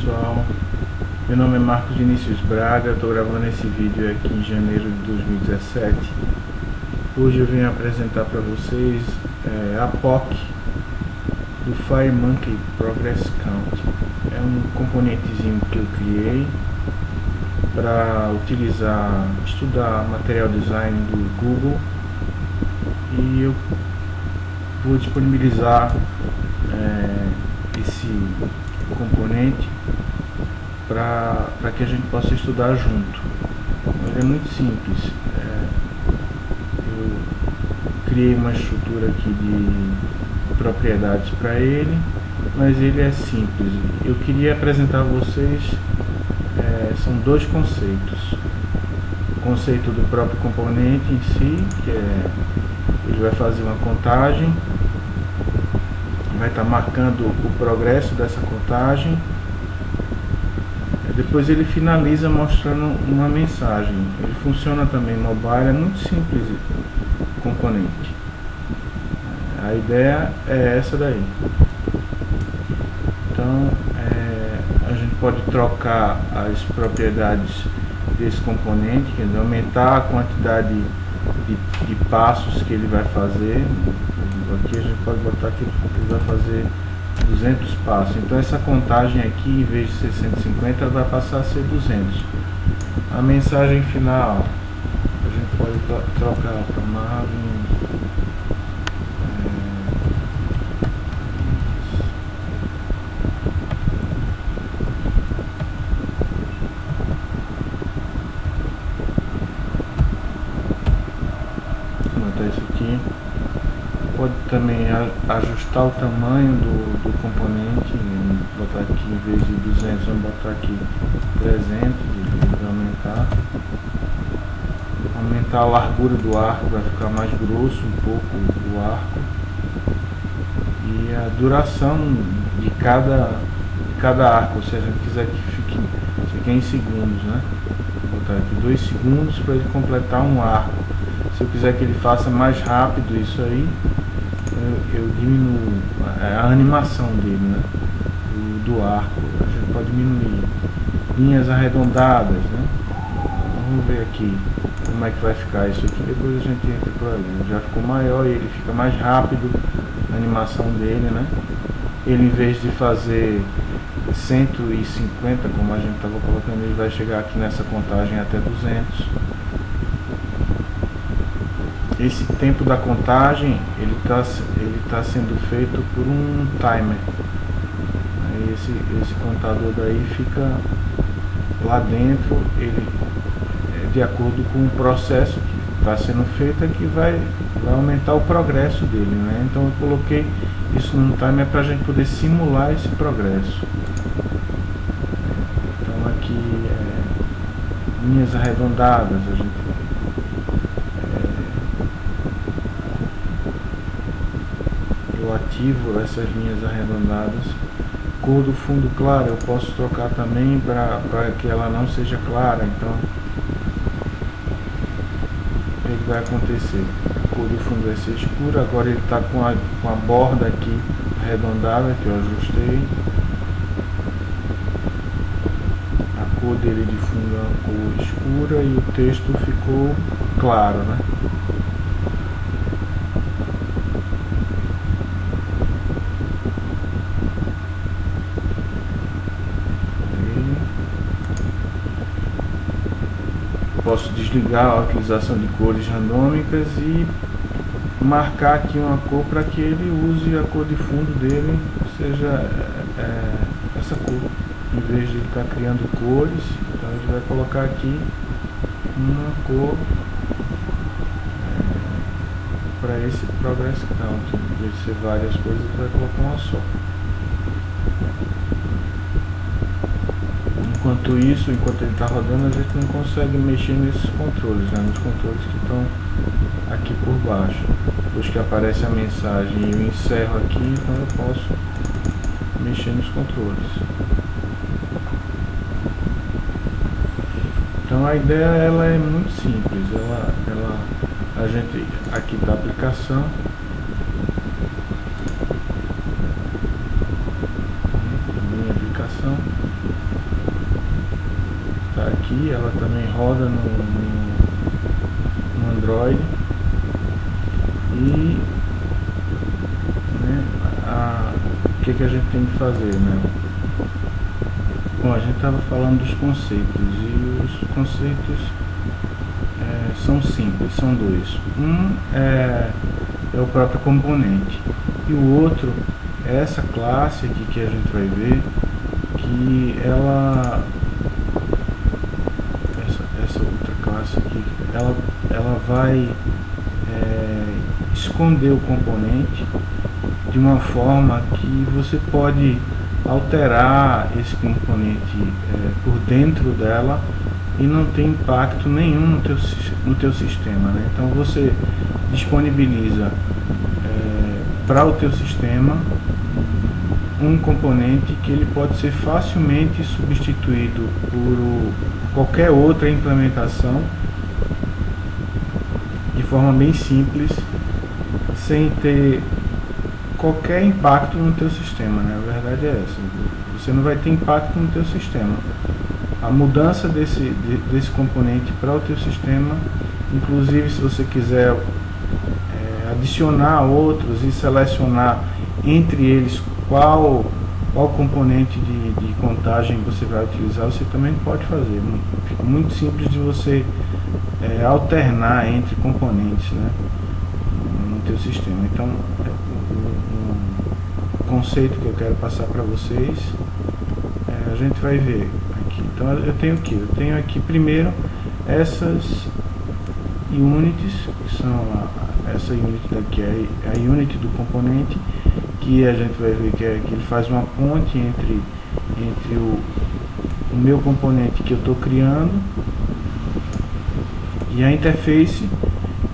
pessoal, meu nome é Marcos Vinícius Braga, estou gravando esse vídeo aqui em janeiro de 2017. Hoje eu venho apresentar para vocês a POC do FireMonkey Progress Count. É um componentezinho que eu criei para estudar material design do Google, e eu vou disponibilizar esse componente para que a gente possa estudar junto. Ele é muito simples. Eu criei uma estrutura aqui de propriedades para ele, mas ele é simples. Eu queria apresentar a vocês são dois conceitos: o conceito do próprio componente em si, que ele vai fazer uma contagem, vai estar marcando o progresso dessa contagem. Depois ele finaliza mostrando uma mensagem. Ele funciona também mobile, é muito simples o componente. A ideia é essa daí. Então a gente pode trocar as propriedades desse componente, quer dizer, aumentar a quantidade de passos que ele vai fazer. Aqui a gente pode botar que ele vai fazer 200 passos, então essa contagem aqui, em vez de ser 150, vai passar a ser 200. A mensagem final a gente pode trocar para Marvin. Vou botar isso aqui. Pode também ajustar o tamanho do componente, botar aqui, em vez de 200, vamos botar aqui 300, ele vai aumentar a largura do arco, vai ficar mais grosso um pouco o arco, e a duração de cada arco, se a gente quiser que fique, isso aqui é em segundos, né? Vou botar aqui 2 segundos para ele completar um arco. Se eu quiser que ele faça mais rápido isso aí, eu diminuo a animação dele, né? Do arco. A gente pode diminuir linhas arredondadas, né? Vamos ver aqui como é que vai ficar isso aqui, depois a gente entra por ali. Já ficou maior e ele fica mais rápido a animação dele, né? Ele, em vez de fazer 150 como a gente estava colocando, ele vai chegar aqui nessa contagem até 200. Esse tempo da contagem ele tá sendo feito por um timer. Aí esse contador daí fica lá dentro, ele de acordo com o processo que está sendo feito, é que vai aumentar o progresso dele, né? Então eu coloquei isso num timer para a gente poder simular esse progresso. Então aqui linhas arredondadas, a gente eu ativo essas linhas arredondadas. Cor do fundo claro eu posso trocar também para que ela não seja clara, então o que vai acontecer? A cor do fundo vai ser escura. Agora ele está com a borda aqui arredondada, que eu ajustei. A cor dele de fundo é uma cor escura e o texto ficou claro, né? Posso desligar a utilização de cores randômicas e marcar aqui uma cor para que ele use a cor de fundo dele, seja essa cor, em vez de ele estar criando cores. Então ele vai colocar aqui uma cor para esse Progress Count. Em vez de ser várias cores, ele vai colocar uma só. Enquanto isso, enquanto ele está rodando, a gente não consegue mexer nesses controles, né? Nos controles que estão aqui por baixo. Depois que aparece a mensagem e eu encerro aqui, então eu posso mexer nos controles. Então a ideia ela é muito simples. A gente aqui da aplicação, minha aplicação, aqui, ela também roda no Android. E né, o que a gente tem que fazer, né? Bom, a gente estava falando dos conceitos, e os conceitos são simples, são dois. Um é o próprio componente, e o outro é essa classe aqui que a gente vai ver, que ela, essa outra classe aqui, ela vai esconder o componente de uma forma que você pode alterar esse componente por dentro dela e não tem impacto nenhum no teu sistema, né? Então você disponibiliza para o teu sistema um componente que ele pode ser facilmente substituído por qualquer outra implementação de forma bem simples, sem ter qualquer impacto no teu sistema, né? A verdade é essa. Você não vai ter impacto no teu sistema. A mudança desse componente para o teu sistema, inclusive se você quiser adicionar outros e selecionar entre eles qual componente de contagem você vai utilizar, você também pode fazer. Fica muito simples de você alternar entre componentes, né, no teu sistema. Então, o conceito que eu quero passar para vocês, a gente vai ver aqui. Então eu tenho o que? Eu tenho aqui primeiro essas units, que são essa unit daqui é a unit do componente, que a gente vai ver que ele faz uma ponte entre o meu componente que eu estou criando e a interface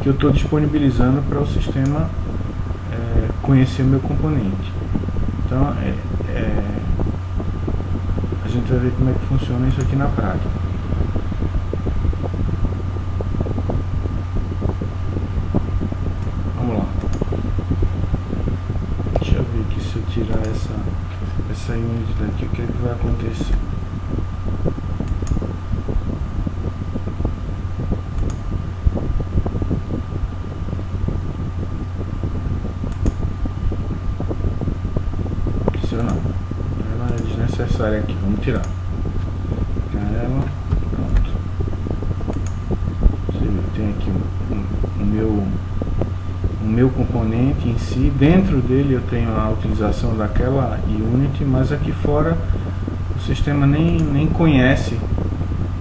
que eu estou disponibilizando para o sistema conhecer o meu componente. Então a gente vai ver como é que funciona isso aqui na prática. Vamos lá. Deixa eu ver aqui, se eu tirar essa unit daqui, o que é que vai acontecer? Ela é desnecessária aqui, vamos tirar. Ela, pronto. Você tem aqui o meu componente em si. Dentro dele eu tenho a utilização daquela unit, mas aqui fora o sistema nem conhece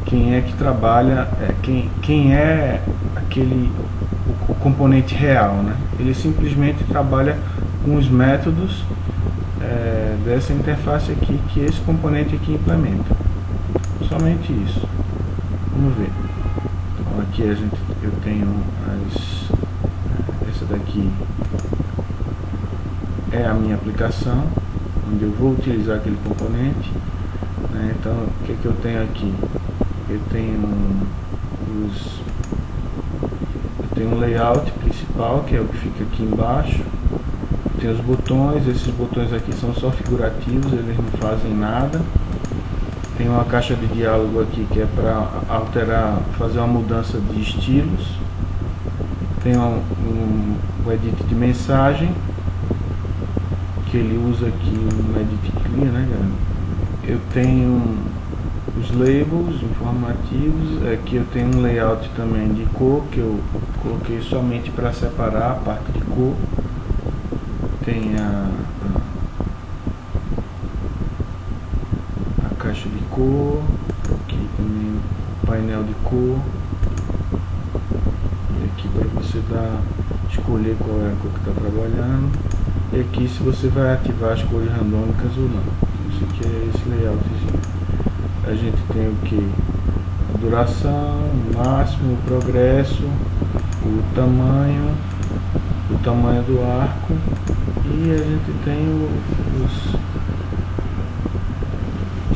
quem é que trabalha, quem é o componente real, né? Ele simplesmente trabalha com os métodos dessa interface aqui que esse componente aqui implementa. Somente isso. Vamos ver. Então aqui eu tenho essa daqui é a minha aplicação, onde eu vou utilizar aquele componente, né? Então o que eu tenho aqui? Eu tenho um layout principal, que é o que fica aqui embaixo. Tem os botões, esses botões aqui são só figurativos, eles não fazem nada. Tem uma caixa de diálogo aqui que é para alterar, fazer uma mudança de estilos. Tem o edit de mensagem, que ele usa aqui um edit clear, né, galera? Eu tenho os labels informativos, aqui eu tenho um layout também de cor, que eu coloquei somente para separar a parte de cor. Tem a caixa de cor, aqui também o painel de cor, e aqui para você escolher qual é a cor que está trabalhando, e aqui se você vai ativar as cores randômicas ou não. Isso aqui é esse layoutzinho. A gente tem o que? A duração, o máximo, o progresso, o tamanho do arco, e a gente tem os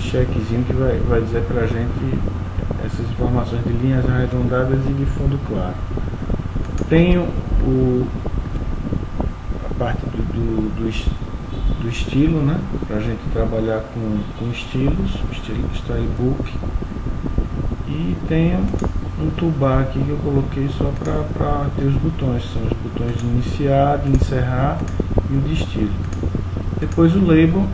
checkzinho que vai dizer pra gente essas informações de linhas arredondadas e de fundo claro. Tenho a parte do estilo, né, pra gente trabalhar com estilos, estilo Stylebook, e E tenho um toolbar aqui que eu coloquei só para ter os botões, são os botões de iniciar, de encerrar e o de estilo. Depois o label,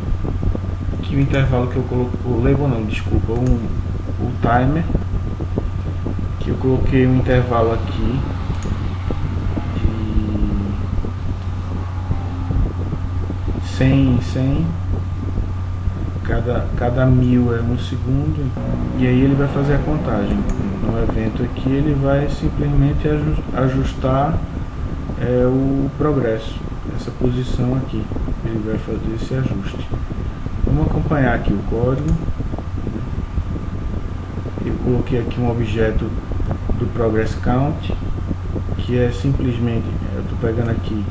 que o intervalo que eu coloquei, o label não, desculpa, o timer, que eu coloquei um intervalo aqui de 100, cada 1000 é 1 segundo, e aí ele vai fazer a contagem. No evento aqui ele vai simplesmente ajustar o progresso, essa posição aqui, ele vai fazer esse ajuste. Vamos acompanhar aqui o código. Eu coloquei aqui um objeto do Progress Count, que é simplesmente, eu estou pegando aqui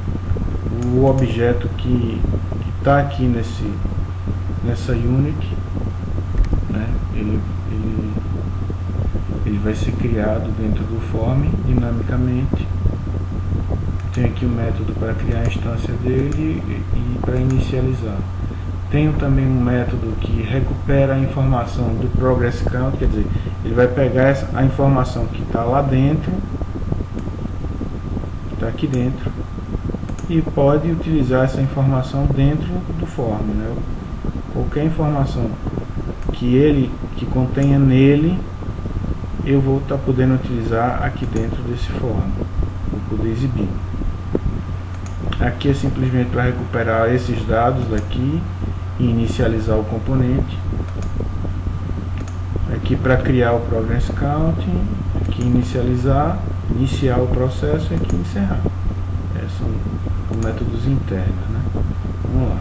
o objeto que está aqui nessa unit, né? Ele vai ser criado dentro do form dinamicamente. Tem aqui o método para criar a instância dele e para inicializar. Tenho também um método que recupera a informação do Progress Count, quer dizer, ele vai pegar a informação que está lá dentro, que está aqui dentro, e pode utilizar essa informação dentro do form, né? Qualquer informação que contenha nele, eu vou estar podendo utilizar aqui dentro desse form, vou poder exibir. Aqui é simplesmente para recuperar esses dados daqui e inicializar o componente. Aqui para criar o Progress Count, aqui iniciar o processo e aqui encerrar. Esses são os métodos internos, né? Vamos lá.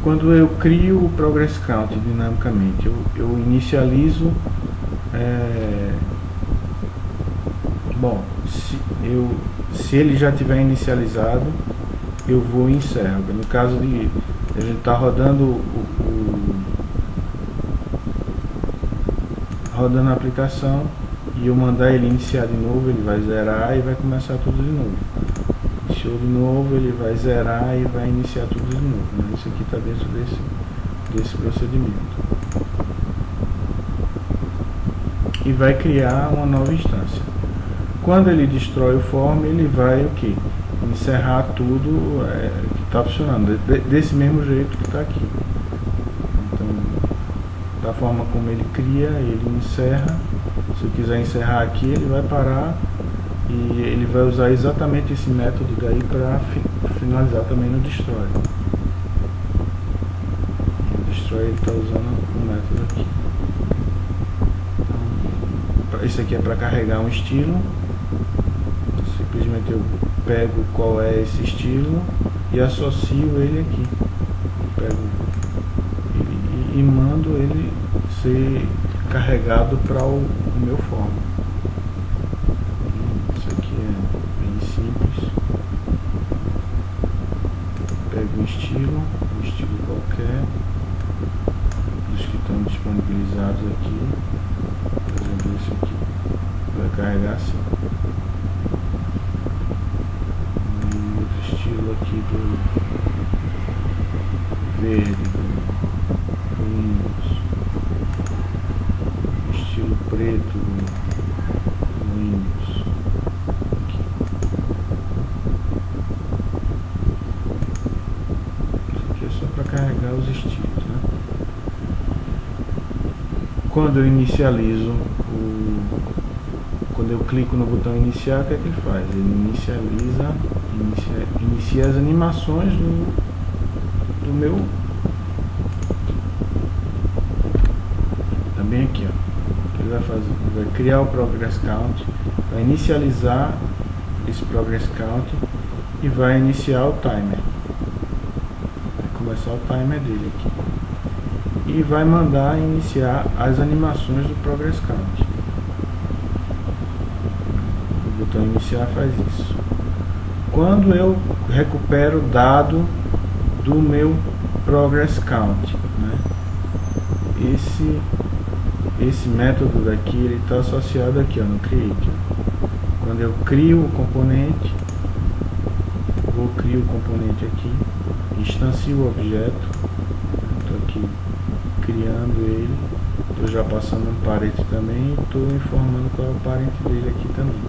Quando eu crio o Progress Count dinamicamente, eu inicializo, bom, se ele já tiver inicializado, eu vou e encerro. No caso de a gente estar rodando rodando a aplicação e eu mandar ele iniciar de novo, ele vai zerar e vai começar tudo de novo. Iniciou de novo, ele vai zerar e vai iniciar tudo de novo, né? Isso aqui está dentro desse procedimento. E vai criar uma nova instância. Quando ele destrói o form, ele vai o que? Encerrar tudo que está funcionando, desse mesmo jeito que está aqui. Então, da forma como ele cria, ele encerra. Se eu quiser encerrar aqui, ele vai parar e ele vai usar exatamente esse método daí para finalizar também no destroy. O destroy ele está usando o método aqui. Então, esse aqui é para carregar um estilo. Simplesmente eu pego qual é esse estilo e associo ele aqui. Pego ele e mando ele ser carregado para o meu form. Isso aqui é bem simples. Pego um estilo qualquer, dos que estão disponibilizados aqui. Por exemplo, esse aqui vai carregar assim. Estilo aqui do verde, do Windows, estilo preto do Windows, aqui. Isso aqui é só para carregar os estilos, né? Quando eu inicializo quando eu clico no botão iniciar, o que é que ele faz? Ele inicia as animações do meu. Também aqui, ó. Ele vai fazer, ele vai criar o Progress Count, vai inicializar esse Progress Count e vai iniciar o timer. Vai começar o timer dele aqui. E vai mandar iniciar as animações do Progress Count. O botão iniciar faz isso. Quando eu recupero o dado do meu Progress Count, né? Esse método daqui, ele está associado aqui, ó, no Create. Quando eu crio o componente, crio o componente aqui, instancio o objeto, estou aqui criando ele, estou já passando um parente também e estou informando qual é o parente dele aqui também.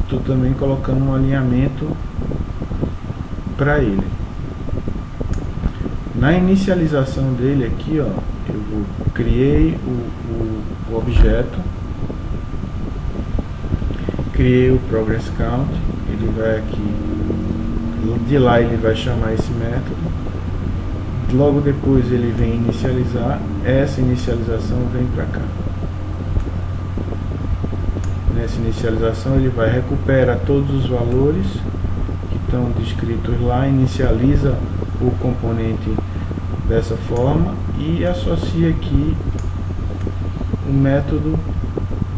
Estou também colocando um alinhamento para ele. Na inicialização dele aqui, ó, criei o objeto, criei o progress count, ele vai aqui, de lá ele vai chamar esse método, logo depois ele vem inicializar, essa inicialização vem para cá. Nessa inicialização ele vai recuperar todos os valores que estão descritos lá, inicializa o componente dessa forma e associa aqui o método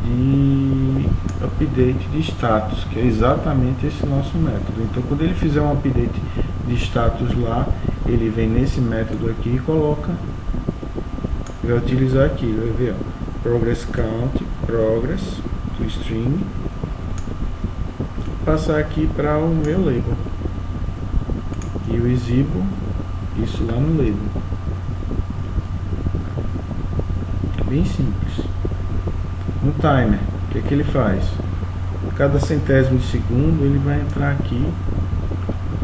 de update de status, que é exatamente esse nosso método. Então quando ele fizer um update de status lá, ele vem nesse método aqui e coloca, vai utilizar aqui, vai ver, ó, progress count, progress to string, passar aqui para o meu label e o exibo isso lá no label. Bem simples. No timer, o que ele faz? Cada centésimo de segundo ele vai entrar aqui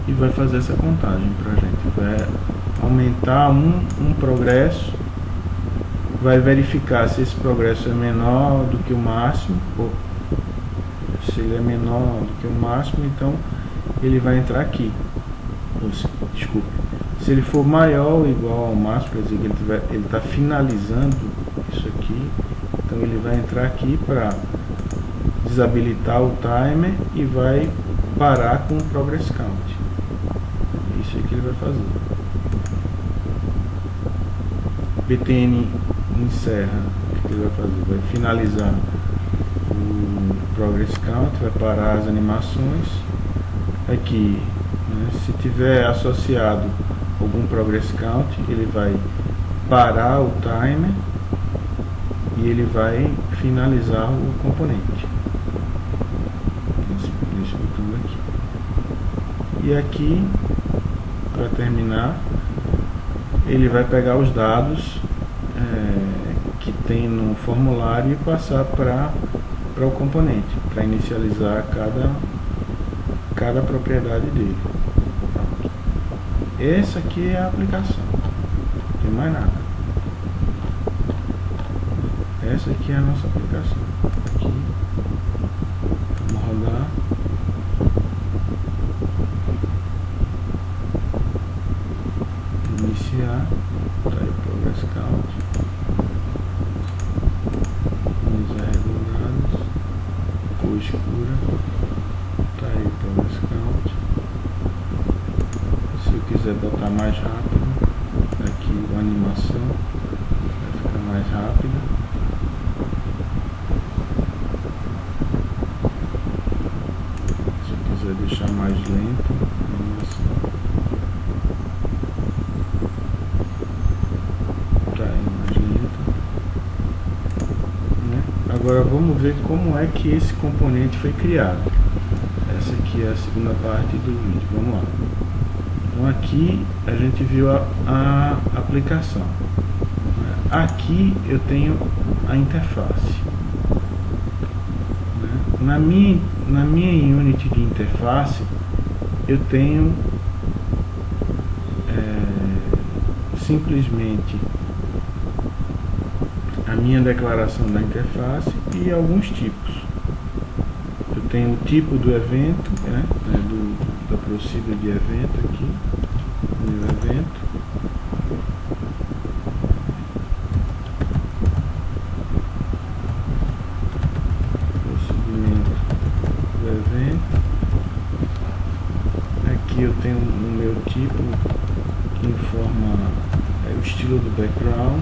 e vai fazer essa contagem pra gente. Vai aumentar um progresso, vai verificar se esse progresso é menor do que o máximo, ou se ele é menor do que o máximo, então ele vai entrar aqui. Desculpe, se ele for maior ou igual ao máximo, quer dizer que ele está finalizando isso aqui, então ele vai entrar aqui para desabilitar o timer e vai parar com o progress count. Isso é que ele vai fazer. btn encerra, o que ele vai fazer? Vai finalizar o progress count, vai parar as animações aqui. Se tiver associado algum progress count, ele vai parar o timer e ele vai finalizar o componente. Esse botão aqui. E aqui, para terminar, ele vai pegar os dados que tem no formulário e passar para o componente, para inicializar cada propriedade dele. Essa aqui é a aplicação, não tem mais nada. Essa aqui é a nossa aplicação. Aqui, vamos rodar. Iniciar, tá aí o progress count. Linhas arredondadas, cor escura, tá aí o progress count. Se eu quiser botar mais rápido, aqui a animação vai ficar mais rápida. Se eu quiser deixar mais lento a animação, tá aí mais lenta, né? Agora vamos ver como é que esse componente foi criado. Essa aqui é a segunda parte do vídeo, vamos lá. Então aqui a gente viu a aplicação. Aqui eu tenho a interface. Na minha unit de interface eu tenho simplesmente a minha declaração da interface e alguns tipos. Eu tenho o tipo do evento, da procedure de evento aqui, meu evento. Procedimento do evento. Aqui eu tenho o meu tipo que informa o estilo do background.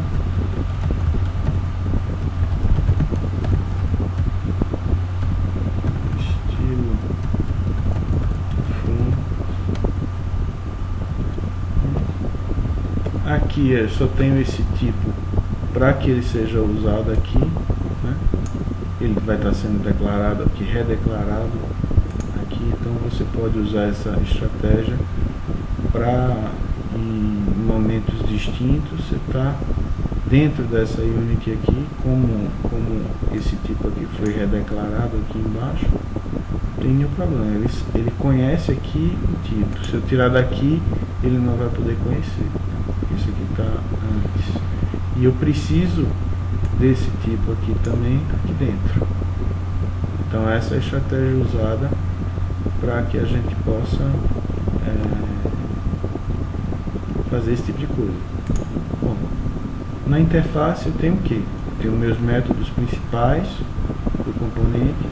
Aqui eu só tenho esse tipo para que ele seja usado aqui, né? Ele vai estar sendo declarado aqui, redeclarado aqui, então você pode usar essa estratégia para em momentos distintos, você está dentro dessa Unity aqui, como esse tipo aqui foi redeclarado aqui embaixo, não tem nenhum problema, ele conhece aqui o tipo. Se eu tirar daqui, ele não vai poder conhecer, isso aqui está antes, e eu preciso desse tipo aqui também aqui dentro. Então essa é a estratégia usada para que a gente possa fazer esse tipo de coisa. Bom, na interface eu tenho o que? Eu tenho meus métodos principais do componente,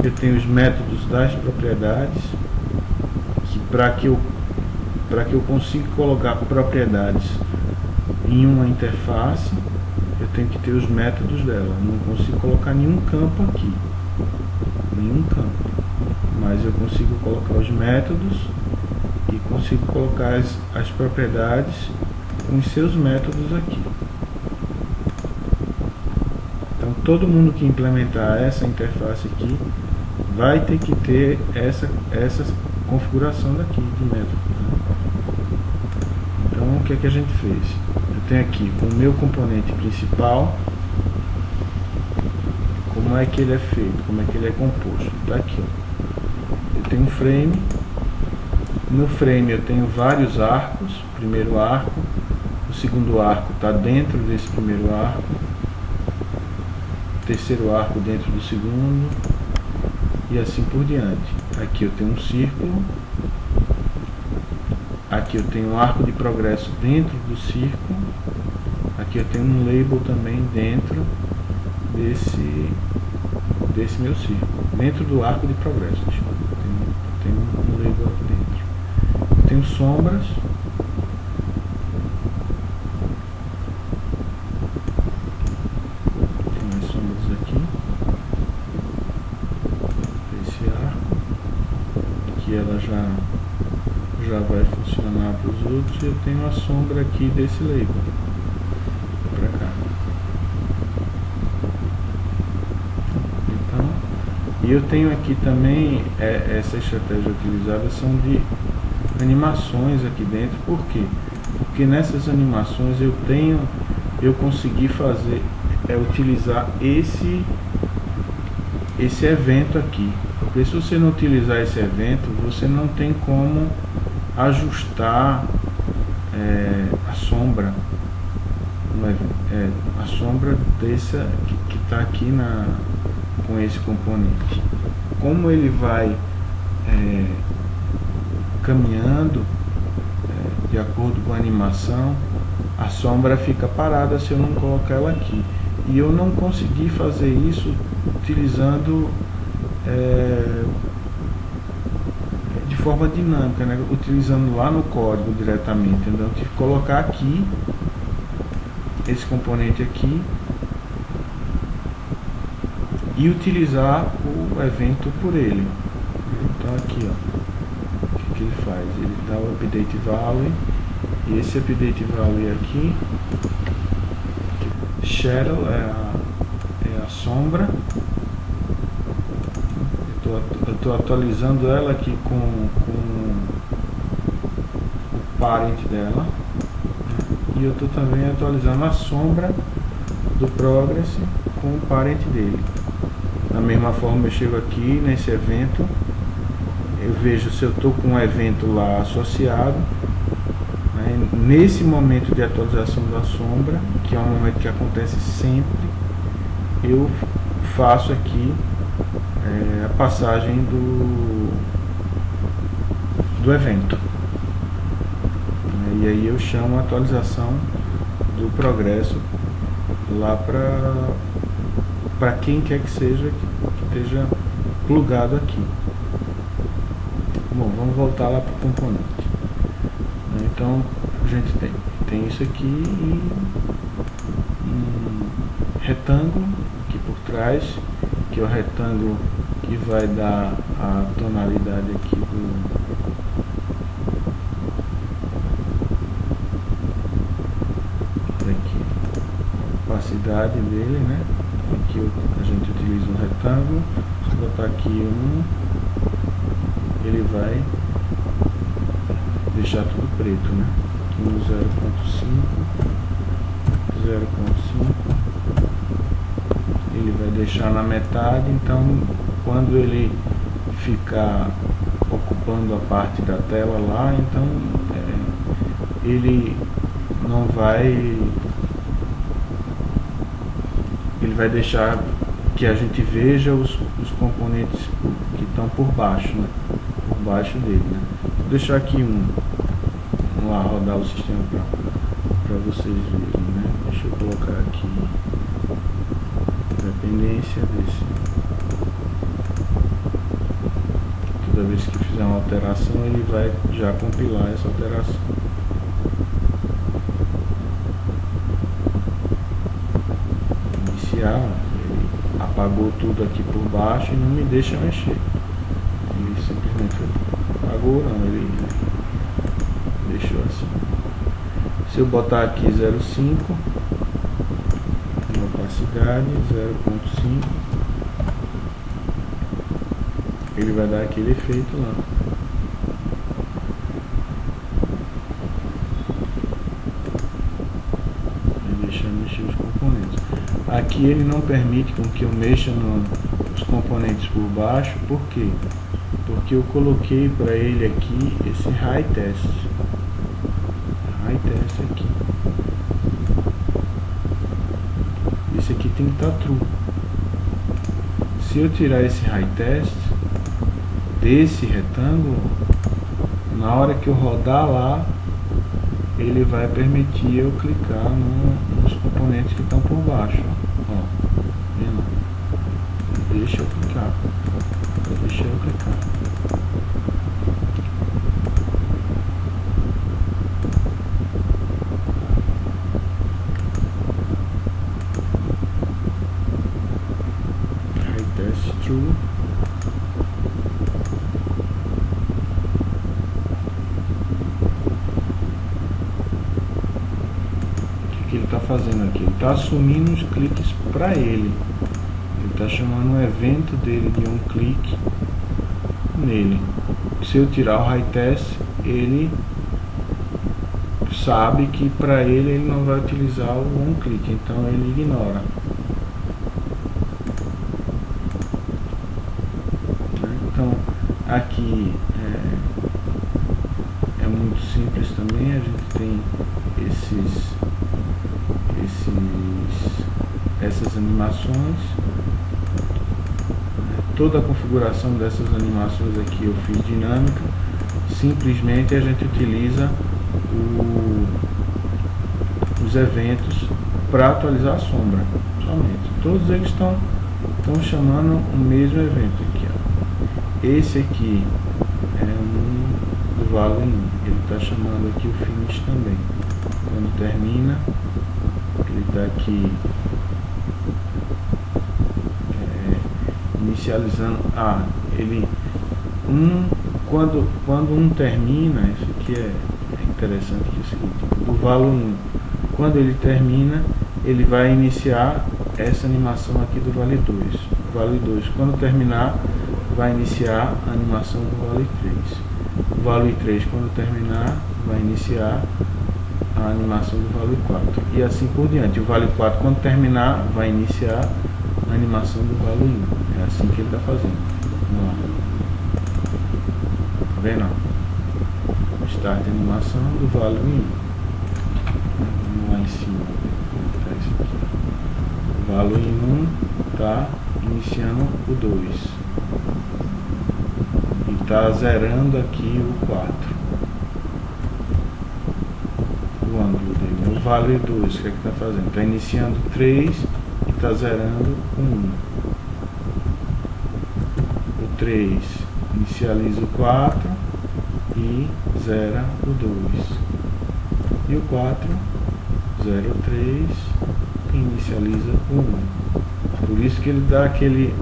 eu tenho os métodos das propriedades, que para que eu consiga colocar propriedades em uma interface, eu tenho que ter os métodos dela. Eu não consigo colocar nenhum campo aqui, mas eu consigo colocar os métodos e consigo colocar as propriedades com os seus métodos aqui. Então todo mundo que implementar essa interface aqui vai ter que ter essa configuração daqui de método, né? Então o que é que a gente fez? Eu tenho aqui o meu componente principal, como é que ele é feito, como é que ele é composto. Está aqui, ó. Eu tenho um frame, no frame eu tenho vários arcos, o primeiro arco, o segundo arco está dentro desse primeiro arco, o terceiro arco dentro do segundo, e assim por diante. Aqui eu tenho um círculo, aqui eu tenho um arco de progresso dentro do círculo, aqui eu tenho um label também dentro desse meu círculo, dentro do arco de progresso. Eu tenho um label aqui dentro. Eu tenho sombras, tem mais sombras aqui, esse arco, que ela já vai funcionar para os outros, e eu tenho a sombra aqui desse label para cá. Então, e eu tenho aqui também essa estratégia utilizada são de animações aqui dentro. Por quê? Porque nessas animações eu consegui fazer utilizar esse evento aqui. Porque se você não utilizar esse evento, você não tem como ajustar a sombra, a sombra dessa que está aqui com esse componente. Como ele vai caminhando de acordo com a animação, a sombra fica parada se eu não colocar ela aqui. E eu não consegui fazer isso utilizando de forma dinâmica, né? Utilizando lá no código diretamente. Então eu tive que colocar aqui esse componente aqui e utilizar o evento por ele. Então aqui, ó, o que ele faz? Ele dá o update value, e esse update value aqui, shadow é a sombra. Eu estou atualizando ela aqui com o parent dela, e eu estou também atualizando a sombra do progress com o parent dele. Da mesma forma, eu chego aqui nesse evento, eu vejo se eu estou com um evento lá associado, né? Nesse momento de atualização da sombra, que é um momento que acontece sempre, eu faço aqui a passagem do evento, e aí eu chamo a atualização do progresso lá para quem quer que seja que esteja plugado aqui. Bom, vamos voltar lá para o componente. Então a gente tem isso aqui em retângulo aqui por trás, que é o retângulo que vai dar a tonalidade aqui a opacidade dele, né? Aqui a gente utiliza um retângulo, se botar aqui ele vai deixar tudo preto, né? aqui no 0.5, 0.5, ele vai deixar na metade, então quando ele ficar ocupando a parte da tela lá, então ele não vai, ele vai deixar que a gente veja os componentes que estão por baixo, né? Por baixo dele, né? Vou deixar aqui vamos lá rodar o sistema para vocês verem, né? Deixa eu colocar aqui dependência desse. Toda vez que fizer uma alteração, ele vai já compilar essa alteração. Iniciar, ele apagou tudo aqui por baixo e não me deixa mexer. Ele simplesmente apagou, não, ele deixou assim. Se eu botar aqui 0.5, opacidade 0.5, ele vai dar aquele efeito lá. Vai deixar mexer os componentes. Aqui ele não permite com que eu mexa nos componentes por baixo. Por quê? Porque eu coloquei para ele aqui esse high test. High test aqui. Esse aqui tem que estar true. Se eu tirar esse high test desse retângulo, na hora que eu rodar lá, ele vai permitir eu clicar nos componentes que estão por baixo. Ó, vendo? Deixa eu clicar. Deixa eu clicar. High test true. Que ele está fazendo aqui? Ele está assumindo os cliques para ele. Ele está chamando o evento dele de um clique nele. Se eu tirar o high test, ele sabe que para ele não vai utilizar o one click, então ele ignora. Então aqui é muito simples também. A gente tem essas animações. Toda a configuração dessas animações aqui eu fiz dinâmica. Simplesmente a gente utiliza os eventos para atualizar a sombra somente. Todos eles estão chamando o mesmo evento aqui, ó. Esse aqui é do valor 1. Ele está chamando aqui o finish também. Quando termina, ele está aqui inicializando. Quando um termina, isso aqui é interessante, que é o seguinte: o valor 1, quando ele termina, ele vai iniciar essa animação aqui do vale 2. O vale 2, quando terminar, vai iniciar a animação do vale 3. O vale 3, quando terminar, vai iniciar a animação do vale 4. E assim por diante. O vale 4, quando terminar, vai iniciar a animação do vale 1. É assim que ele está fazendo. Vamos lá. Tá vendo? Start a animação do vale 1. Vamos lá em cima. Tá isso aqui. O vale 1 está iniciando o 2. E está zerando aqui o 4. O ângulo dele. O vale 2, o que é que está fazendo? Está iniciando 3 e está zerando o 1. O 3 inicializa o 4 e zera o 2. E o 4 zera o 3 e inicializa o 1. Por isso que ele dá ele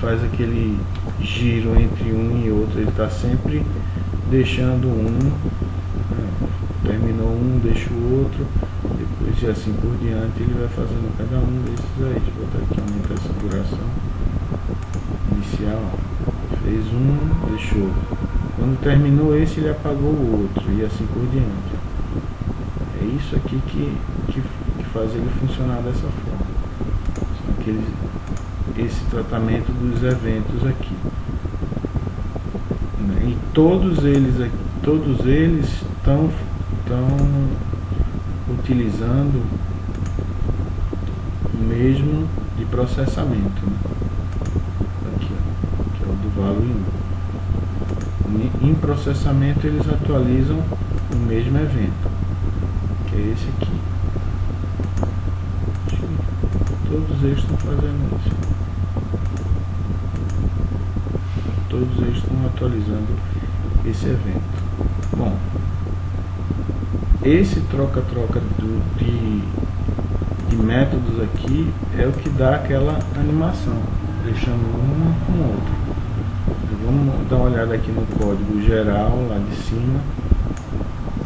faz aquele giro entre um e outro. Ele está sempre deixando um, terminou um, deixa o outro, depois e assim por diante ele vai fazendo cada um desses aí. Deixa eu botar aqui, aumentar essa duração inicial. Fez um, deixou. Quando terminou esse, ele apagou o outro e assim por diante. É isso aqui que faz ele funcionar dessa forma. Esse tratamento dos eventos aqui. E todos eles estão utilizando o mesmo de processamento, né? Aqui, ó, que é o do value 1. Em processamento eles atualizam o mesmo evento, que é esse aqui. Todos eles estão fazendo isso. Todos eles estão atualizando esse evento. Bom, esse troca-troca de métodos aqui é o que dá aquela animação, deixando uma com outra. Vamos dar uma olhada aqui no código geral lá de cima,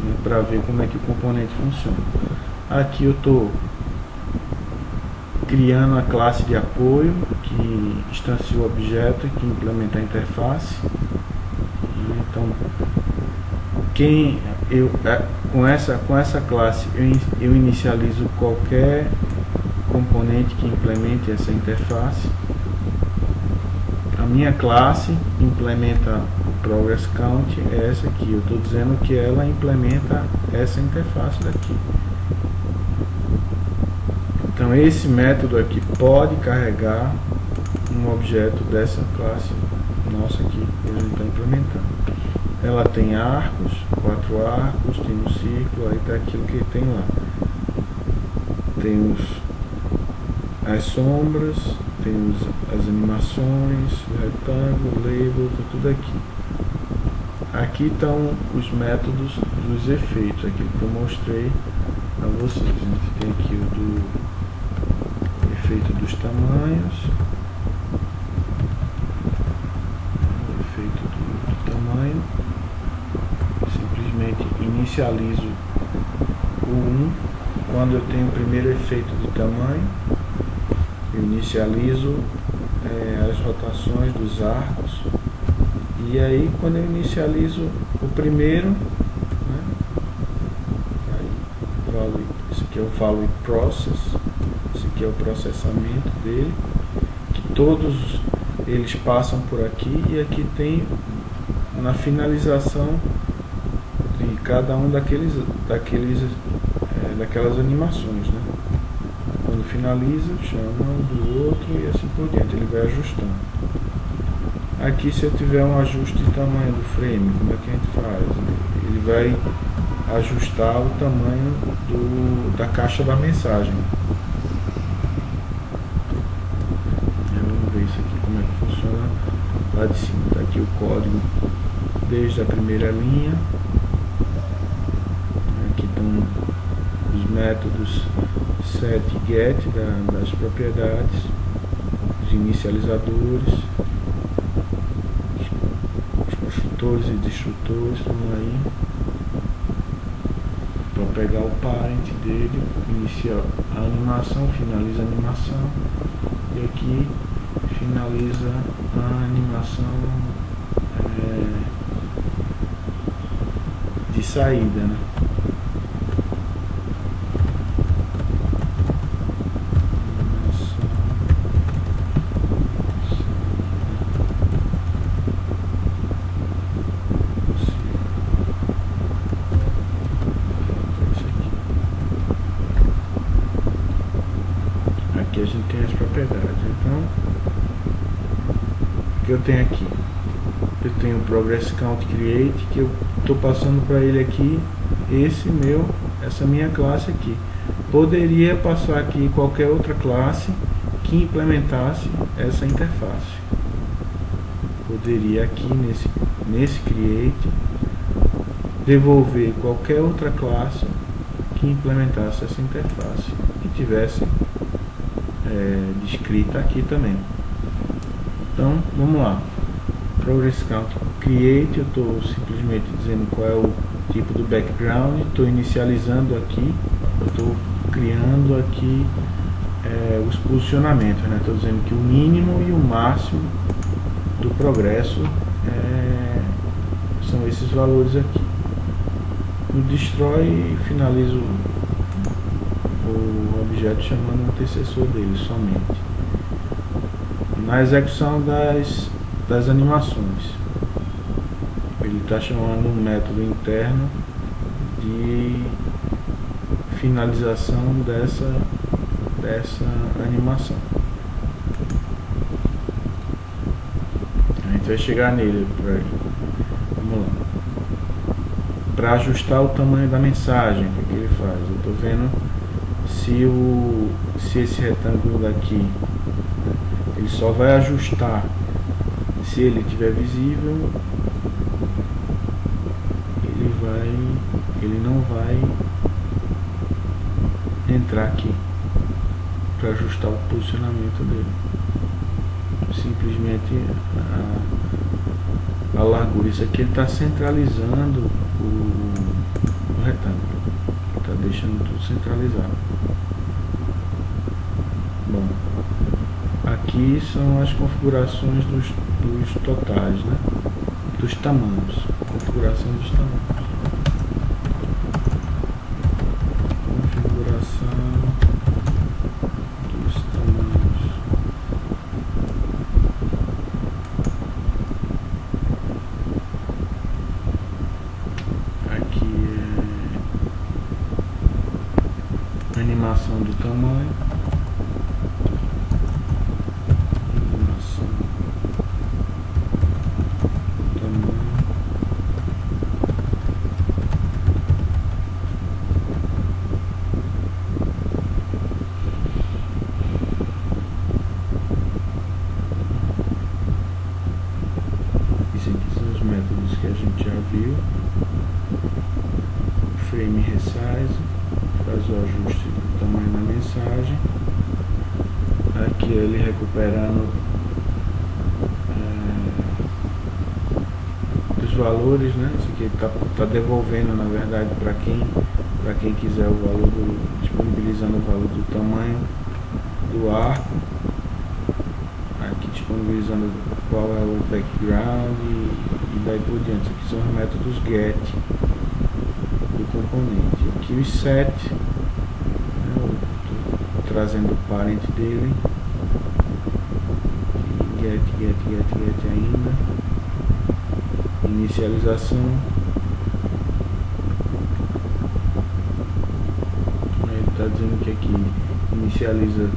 né, para ver como é que o componente funciona. Aqui eu estou criando a classe de apoio que instancia o objeto e que implementa a interface. Então, com essa classe eu inicializo qualquer componente que implemente essa interface. A minha classe implementa o progress count, é essa aqui. Eu estou dizendo que ela implementa essa interface daqui. Então esse método aqui pode carregar um objeto dessa classe nossa aqui que a gente está implementando. Ela tem arcos, 4 arcos, tem um círculo, aí está aquilo que tem lá. Tem as sombras, tem as animações, o retângulo, o label, tá tudo aqui. Aqui estão os métodos dos efeitos, aquilo que eu mostrei a vocês. A gente tem aqui o do efeito dos tamanhos, o efeito do tamanho. Simplesmente inicializo o 1 quando eu tenho o primeiro efeito de tamanho. Eu inicializo as rotações dos arcos, e aí quando eu inicializo o primeiro, né, aí, esse aqui é o value process, esse aqui é o processamento dele, que todos eles passam por aqui, e aqui tem na finalização de cada um daquelas animações, né? Quando finaliza, chama um do outro e assim por diante, ele vai ajustando. Aqui, se eu tiver um ajuste de tamanho do frame, como é que a gente faz? Ele vai ajustar o tamanho da caixa da mensagem. Vamos ver isso aqui, como é que funciona lá de cima. Está aqui o código desde a primeira linha. Aqui estão os métodos set e get das propriedades, os inicializadores, os construtores e destrutores estão aí para pegar o parent dele, inicia a animação, finaliza a animação, e aqui finaliza a animação de saída, né? Aqui a gente tem as propriedades. Então, o que eu tenho aqui? Eu tenho o progress count create, que eu estou passando para ele aqui essa minha classe aqui. Poderia passar aqui qualquer outra classe que implementasse essa interface. Poderia aqui nesse create devolver qualquer outra classe que implementasse essa interface e tivesse descrita aqui também. Então vamos lá. Progress count create, eu estou simplesmente dizendo qual é o tipo do background, estou inicializando aqui, eu estou criando aqui os posicionamentos, né? Estou dizendo que o mínimo e o máximo do progresso são esses valores aqui. no destrói e finalizo o objeto chamando o antecessor dele somente. Na execução das animações, ele está chamando um método interno de finalização dessa animação. A gente vai chegar nele vamos lá. Para ajustar o tamanho da mensagem, o que ele faz? Eu estou vendo se esse retângulo daqui, ele só vai ajustar se ele estiver visível, ele não vai entrar aqui para ajustar o posicionamento dele. Simplesmente a largura. Isso aqui ele está centralizando o retângulo, está deixando tudo centralizado. Bom, aqui são as configurações dos totais, né? Dos tamanhos, configuração dos tamanhos. Animação do tamanho, Isso aqui são os métodos que a gente já viu. Frame resize, faz o ajuste do tamanho da mensagem. Aqui ele recuperando os valores, né? Isso aqui está devolvendo, na verdade, para quem quiser o valor disponibilizando o valor do tamanho do arco. Aqui disponibilizando qual é o background e daí por diante. Aqui são os métodos get do componente. Aqui o set, né, eu estou trazendo o parent dele. Get ainda. Inicialização. Ele está dizendo que aqui inicializa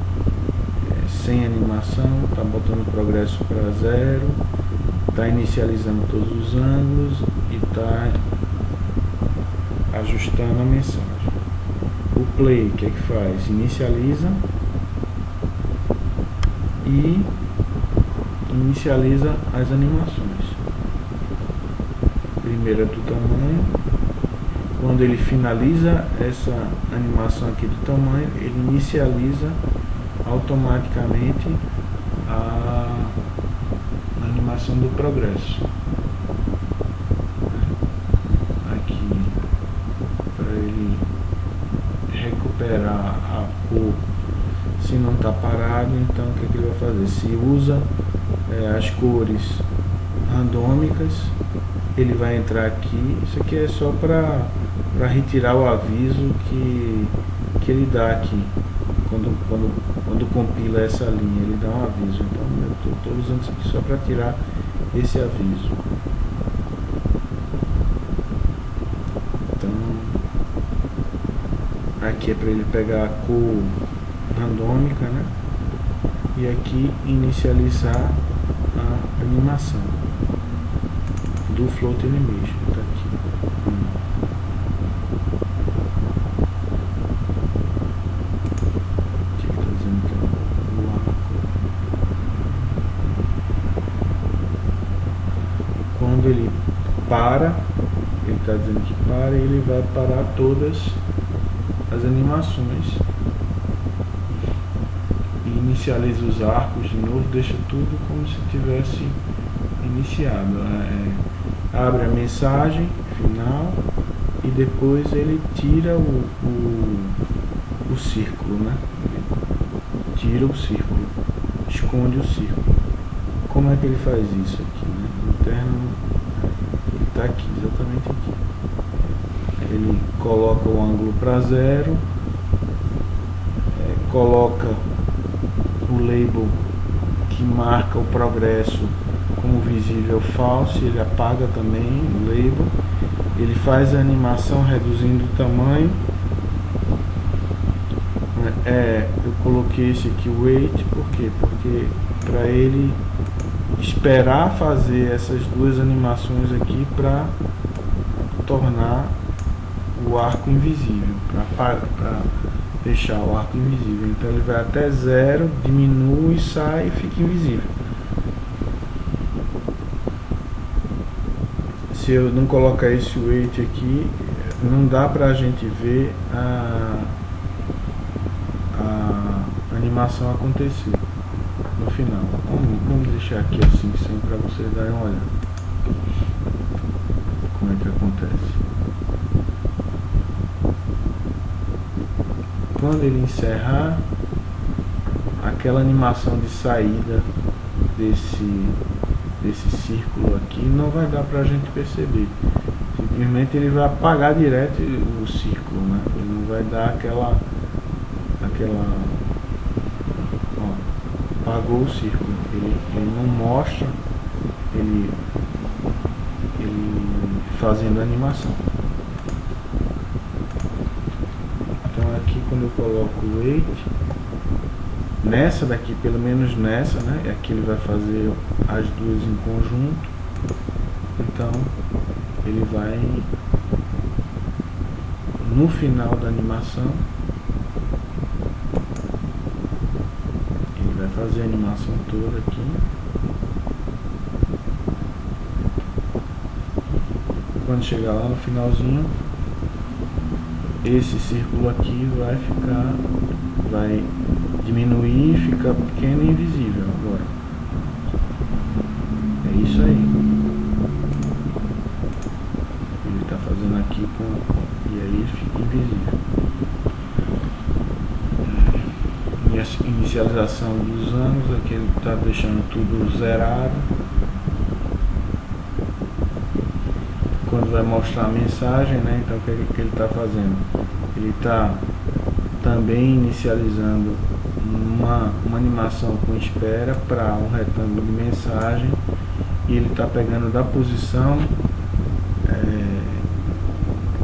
sem animação, está botando o progresso para 0, está inicializando todos os ângulos e está ajustando a mensagem. O play, o que é que faz? Inicializa e inicializa as animações. Primeira do tamanho. Quando ele finaliza essa animação aqui do tamanho, ele inicializa automaticamente a animação do progresso. Aqui, para ele recuperar a cor, se não está parado, então o que ele vai fazer? Se usa as cores randômicas, ele vai entrar aqui. Isso aqui é só para retirar o aviso que ele dá aqui. Quando compila essa linha, ele dá um aviso. Então eu estou usando isso aqui só para tirar esse aviso. Então aqui é para ele pegar a cor randômica, né? E aqui inicializar a animação do float animation. Tá aqui. Quando ele para, ele está dizendo que para, e ele vai parar todas as animações e inicializa os arcos de novo, deixa tudo como se tivesse iniciado. Abre a mensagem final e depois ele tira o círculo, né? Ele tira o círculo, esconde o círculo. Como é que ele faz isso aqui, né? Interno, ele está aqui, exatamente aqui. Ele o ângulo para 0, coloca o label que marca o progresso como visível falso, ele apaga também o label, ele faz a animação reduzindo o tamanho. Eu coloquei esse aqui, wait, por quê? Porque para ele esperar fazer essas duas animações aqui para tornar o arco invisível, para deixar o arco invisível. Então ele vai até 0, diminui, sai e fica invisível. Se eu não colocar esse wait aqui, não dá para a gente ver a animação acontecer no final. Vamos deixar aqui assim, sempre para vocês darem uma olhada como é que acontece. Quando ele encerrar, aquela animação de saída desse círculo aqui não vai dar para a gente perceber. Simplesmente ele vai apagar direto o círculo, né? Ele não vai dar aquela apagou o círculo, ele não mostra ele fazendo a animação. Então aqui quando eu coloco o wait, nessa daqui, pelo menos nessa, né, aqui ele vai fazer as duas em conjunto, então ele vai no final da animação, vai fazer a animação toda aqui. Quando chegar lá no finalzinho, esse círculo aqui vai diminuir, fica pequeno e invisível agora. É isso aí. Ele está fazendo aqui e aí fica invisível. Inicialização dos anos, aqui ele está deixando tudo zerado. Quando vai mostrar a mensagem, né? Então o que ele está fazendo? Ele está também inicializando uma animação com espera para um retângulo de mensagem, e ele está pegando da posição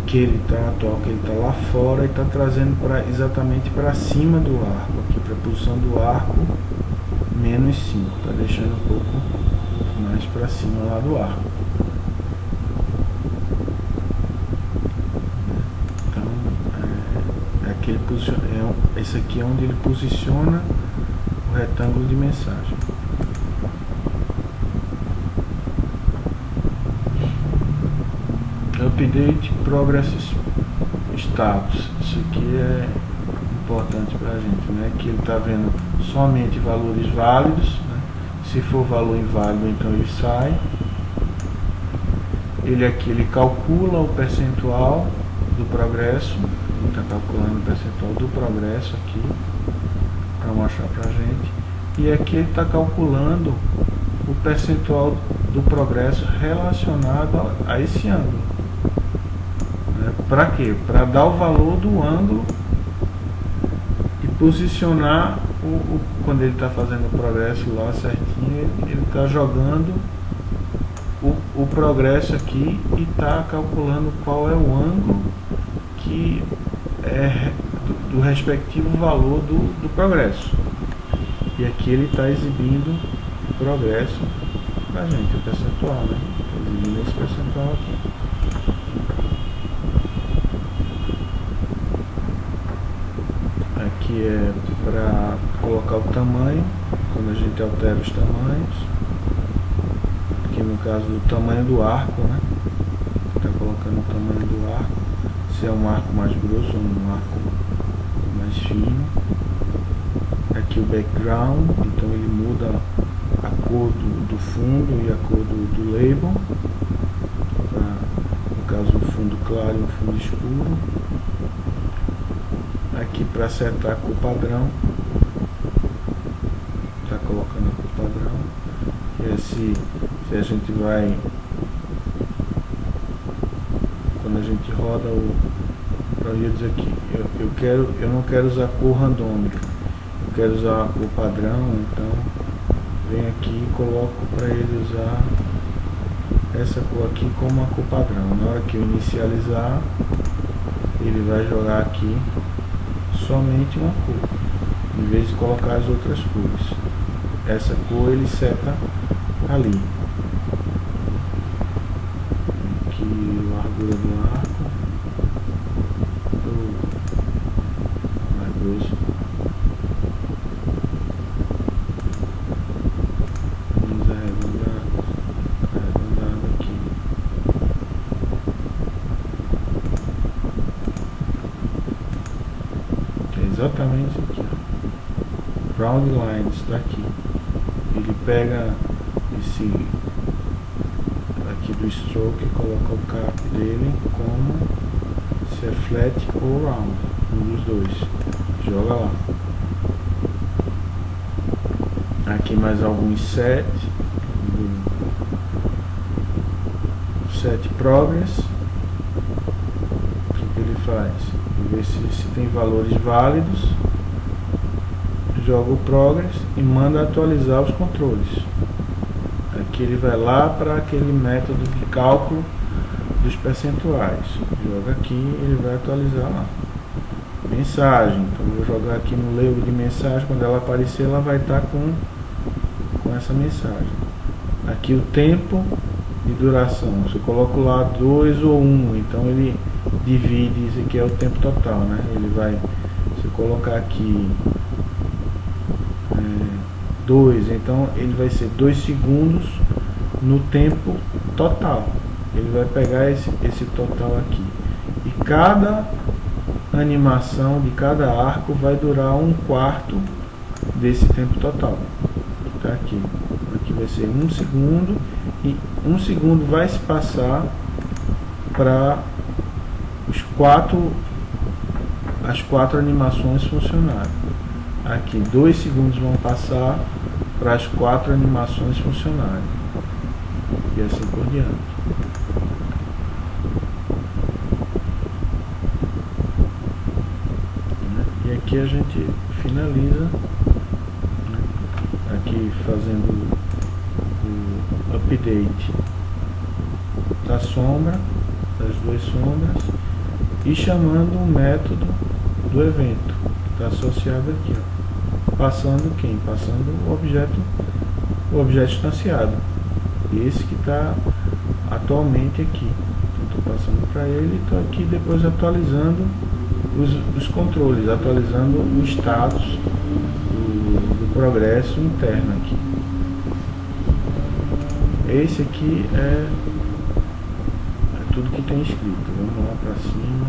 que ele está atual, que ele está lá fora, e está trazendo exatamente para cima do arco, aqui para a posição do arco menos 5, está deixando um pouco mais para cima lá do arco. Então esse aqui é onde ele posiciona o retângulo de mensagem. Update Progress Status, isso aqui é importante para a gente, né? Que ele está vendo somente valores válidos, né? Se for valor inválido, então ele sai. Ele calcula o percentual do progresso, ele está calculando o percentual do progresso aqui para mostrar para a gente, e aqui ele está calculando o percentual do progresso relacionado a esse ângulo. Para quê? Para dar o valor do ângulo e posicionar quando ele está fazendo o progresso lá certinho, ele está jogando o progresso aqui e está calculando qual é o ângulo que é do respectivo valor do progresso. E aqui ele está exibindo o progresso para a gente, o percentual, né? Está exibindo esse percentual aqui. Aqui é para colocar o tamanho, quando a gente altera os tamanhos. Aqui no caso do tamanho do arco, né? Está colocando o tamanho do arco, se é um arco mais grosso ou um arco mais fino. Aqui o background, então ele muda a cor do fundo e a cor do label. No caso, um fundo claro e um fundo escuro. Aqui para acertar a cor padrão, está colocando a cor padrão. E se a gente vai, quando a gente roda Eu ia dizer aqui, eu não quero usar cor randômica, eu quero usar a cor padrão, então venho aqui e coloco para ele usar essa cor aqui como a cor padrão. Na hora que eu inicializar, ele vai jogar aqui somente uma cor, em vez de colocar as outras cores. Essa cor ele seta ali. Aqui a largura do arco, mais grosso, vamos arredondar aqui. É exatamente isso aqui, ó. Round lines está aqui. Ele pega esse aqui do stroke e coloca o cap dele como se é flat ou round, um dos dois. Joga lá. Aqui mais alguns set progress. O que ele faz? Ele vê se tem valores válidos, joga o progress e manda atualizar os controles. Aqui ele vai lá para aquele método de cálculo dos percentuais. Joga aqui e ele vai atualizar lá. Mensagem. Então eu vou jogar aqui no label de mensagem. Quando ela aparecer, ela vai estar com essa mensagem. Aqui o tempo de duração. Se eu coloco lá 2 ou 1, então ele divide, isso aqui é o tempo total, né? Ele vai, se eu colocar aqui 2, então ele vai ser 2 segundos no tempo total. Ele vai pegar esse total aqui. E cada animação de cada arco vai durar 1/4 desse tempo total. Tá aqui. Aqui vai ser 1 segundo. E 1 segundo vai se passar para as 4 animações funcionarem. Aqui 2 segundos vão passar para as 4 animações funcionarem. E assim por diante. E aqui a gente finaliza, né, aqui fazendo o update da sombra, das 2 sombras, e chamando o método do evento que está associado aqui, ó. Passando quem? Passando o objeto instanciado, esse que está atualmente aqui. Então estou passando para ele e estou aqui depois atualizando os controles, atualizando o status do progresso interno aqui. Esse aqui é tudo que tem escrito. Vamos lá para cima,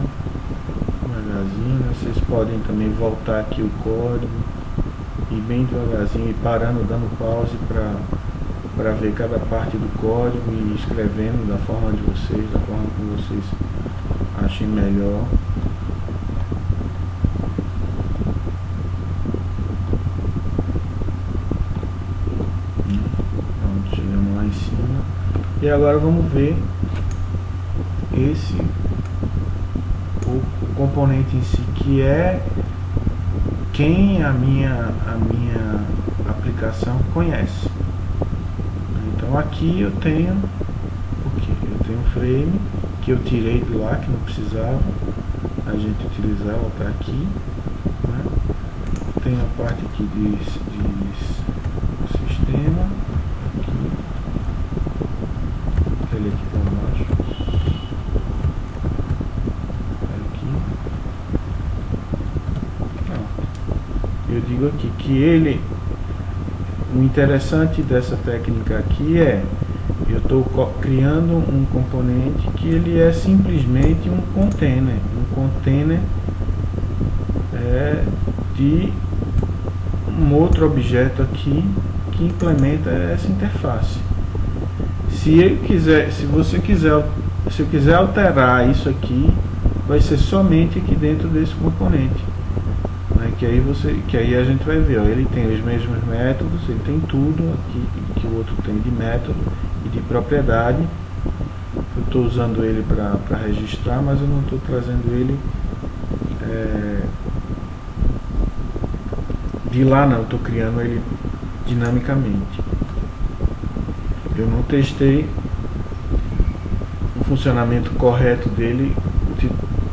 devagarzinho. Vocês podem também voltar aqui o código e bem devagarzinho, e parando, dando pause para ver cada parte do código e escrevendo da forma de vocês, da forma que vocês achem melhor. Pronto, chegamos lá em cima. E agora vamos ver o componente em si, que é quem a minha aplicação conhece. Então aqui eu tenho o que? Eu tenho um frame que eu tirei de lá, que não precisava a gente utilizar, ela está aqui, né? Tem a parte aqui de sistema, aqui, ele aqui para baixo, aqui. Eu digo aqui que o interessante dessa técnica aqui é, eu estou criando um componente que ele é simplesmente um container de um outro objeto aqui que implementa essa interface. Se eu quiser alterar isso aqui, vai ser somente aqui dentro desse componente. Que aí a gente vai ver, ó, ele tem os mesmos métodos, ele tem tudo aqui que o outro tem de método e de propriedade. Eu estou usando ele para registrar, mas eu não estou trazendo ele de lá não, estou criando ele dinamicamente. Eu não testei o funcionamento correto dele,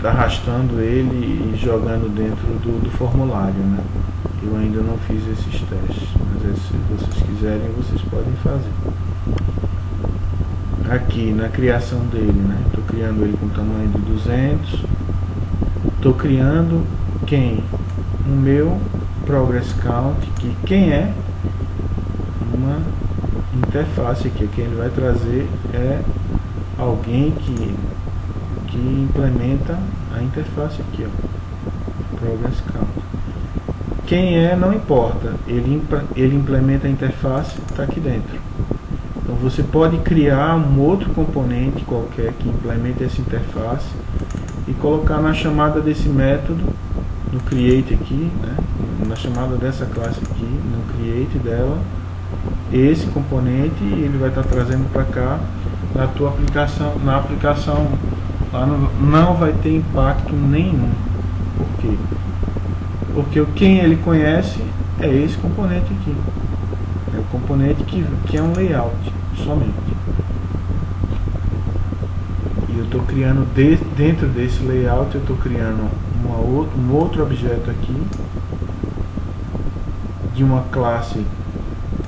arrastando ele e jogando dentro do formulário, né? Eu ainda não fiz esses testes, mas se vocês quiserem, vocês podem fazer. Aqui na criação dele, né? Estou criando ele com tamanho de 200. Estou criando quem? O meu Progress Count, que quem é uma interface aqui. Quem ele vai trazer é alguém que implementa a interface aqui, ó, Progress Count. Quem é não importa, ele implementa a interface, está aqui dentro. Então você pode criar um outro componente qualquer que implemente essa interface e colocar na chamada desse método, no create aqui, né, na chamada dessa classe aqui, no create dela, esse componente, e ele vai estar trazendo para cá na tua aplicação, na aplicação lá não vai ter impacto nenhum. Por quê? Porque quem ele conhece é esse componente aqui. É o componente que é um layout somente. E eu estou criando dentro desse layout, eu estou criando um outro objeto aqui de uma classe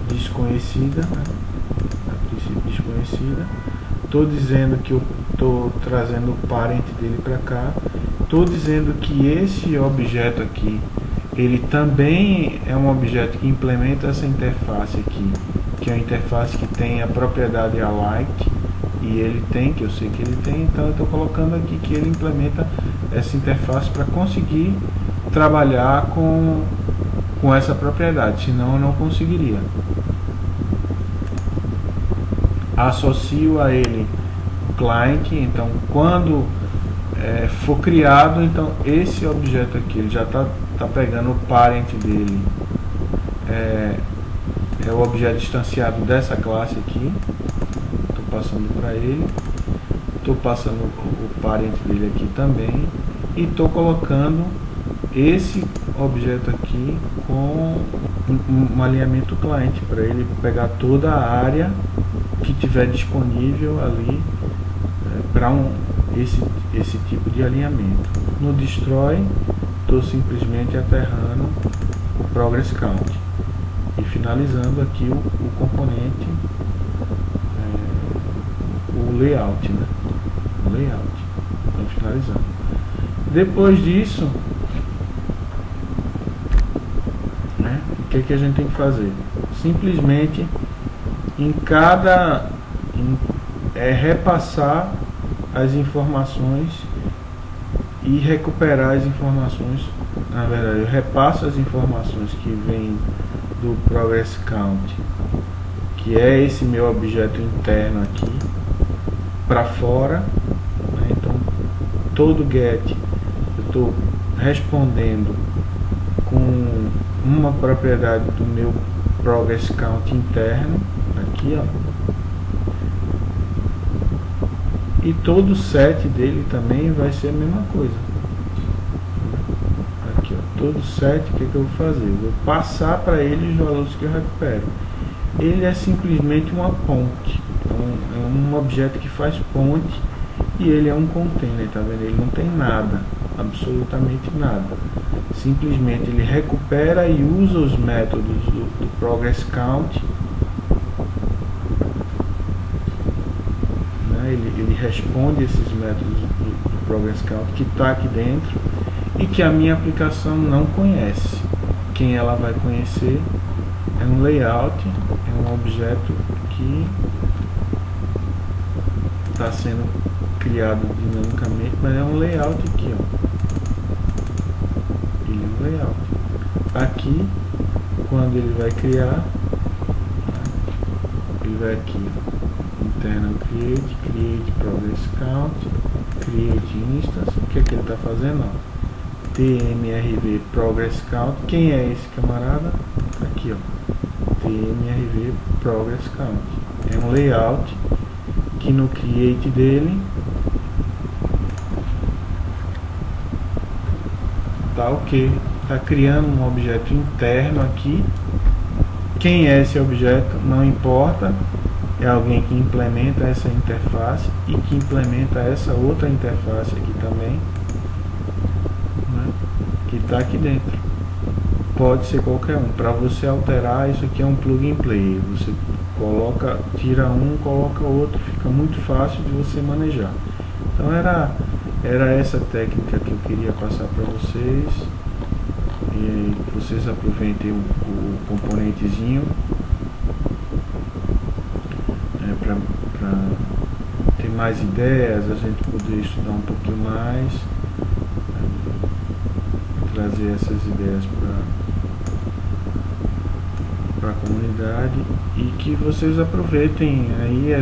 desconhecida, né? A princípio desconhecida. Estou dizendo que eu estou trazendo o parent dele para cá. Estou dizendo que esse objeto aqui, ele também é um objeto que implementa essa interface aqui, que é a interface que tem a propriedade alight, e ele tem, que eu sei que ele tem, então eu estou colocando aqui que ele implementa essa interface para conseguir trabalhar com essa propriedade, senão eu não conseguiria. Associo a ele o client, então quando for criado, então esse objeto aqui, ele já está pegando o parent dele, é o objeto instanciado dessa classe aqui, estou passando para ele, estou passando o parent dele aqui também, e estou colocando esse objeto aqui com um alinhamento client, para ele pegar toda a área que tiver disponível ali para esse tipo de alinhamento. No destroy, estou simplesmente aterrando o progress count e finalizando aqui o componente, o layout, né? O layout. Então finalizando. Depois disso, né, o que a gente tem que fazer? Simplesmente repassar as informações e recuperar as informações. Na verdade, eu repasso as informações que vêm do Progress Count, que é esse meu objeto interno aqui, para fora, né? Então todo get eu estou respondendo com uma propriedade do meu Progress Count interno aqui, ó. E todo set dele também vai ser a mesma coisa. Aqui, ó, todo set, o que eu vou fazer? Eu vou passar para ele os valores que eu recupero. Ele é simplesmente uma ponte. É um objeto que faz ponte, e ele é um container, tá vendo? Ele não tem nada, absolutamente nada. Simplesmente ele recupera e usa os métodos do Progress Count. Ele responde esses métodos do Progress Count que está aqui dentro e que a minha aplicação não conhece. Quem ela vai conhecer é um layout, é um objeto que está sendo criado dinamicamente, mas é um layout aqui, ó. Ele é um layout. Aqui, quando ele vai criar, ele vai aqui, internal create progress count, create instance. O que ele está fazendo? Ó, tmrv progress count. Quem é esse camarada? Aqui, ó, tmrv progress count. É um layout que no create dele tá ok, tá criando um objeto interno aqui. Quem é esse objeto não importa, é alguém que implementa essa interface e que implementa essa outra interface aqui também, né, que está aqui dentro. Pode ser qualquer um. Para você alterar, isso aqui é um plug and play. Você coloca, tira um, coloca outro, fica muito fácil de você manejar. Então era essa técnica que eu queria passar para vocês. E vocês aproveitem o componentezinho para ter mais ideias, a gente poder estudar um pouquinho mais, trazer essas ideias para a comunidade, e que vocês aproveitem aí.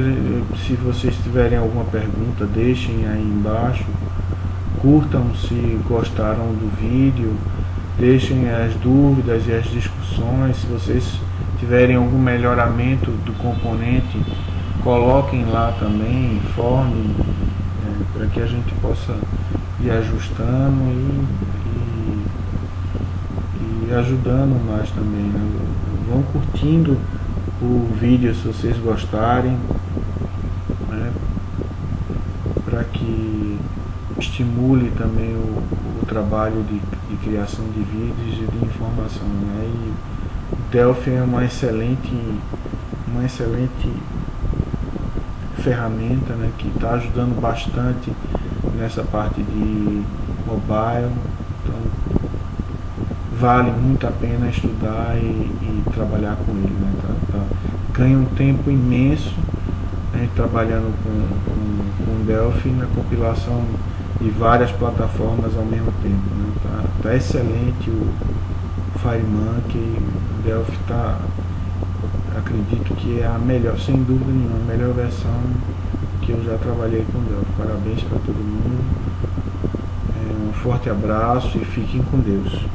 Se vocês tiverem alguma pergunta, deixem aí embaixo, curtam se gostaram do vídeo, deixem as dúvidas e as discussões. Se vocês tiverem algum melhoramento do componente, coloquem lá também, informem, para que a gente possa ir ajustando e ajudando mais também, né? Vão curtindo o vídeo se vocês gostarem, né? Para que estimule também o trabalho de criação de vídeos e de informação, né? E o Delphi é uma excelente ferramenta, né, que está ajudando bastante nessa parte de mobile. Então vale muito a pena estudar e trabalhar com ele, né? Ganha um tempo imenso, né, trabalhando com Delphi na compilação de várias plataformas ao mesmo tempo, né? Tá excelente o FireMonkey. O Delphi acredito que é a melhor, sem dúvida nenhuma, a melhor versão que eu já trabalhei com Delphi. Parabéns para todo mundo, um forte abraço e fiquem com Deus.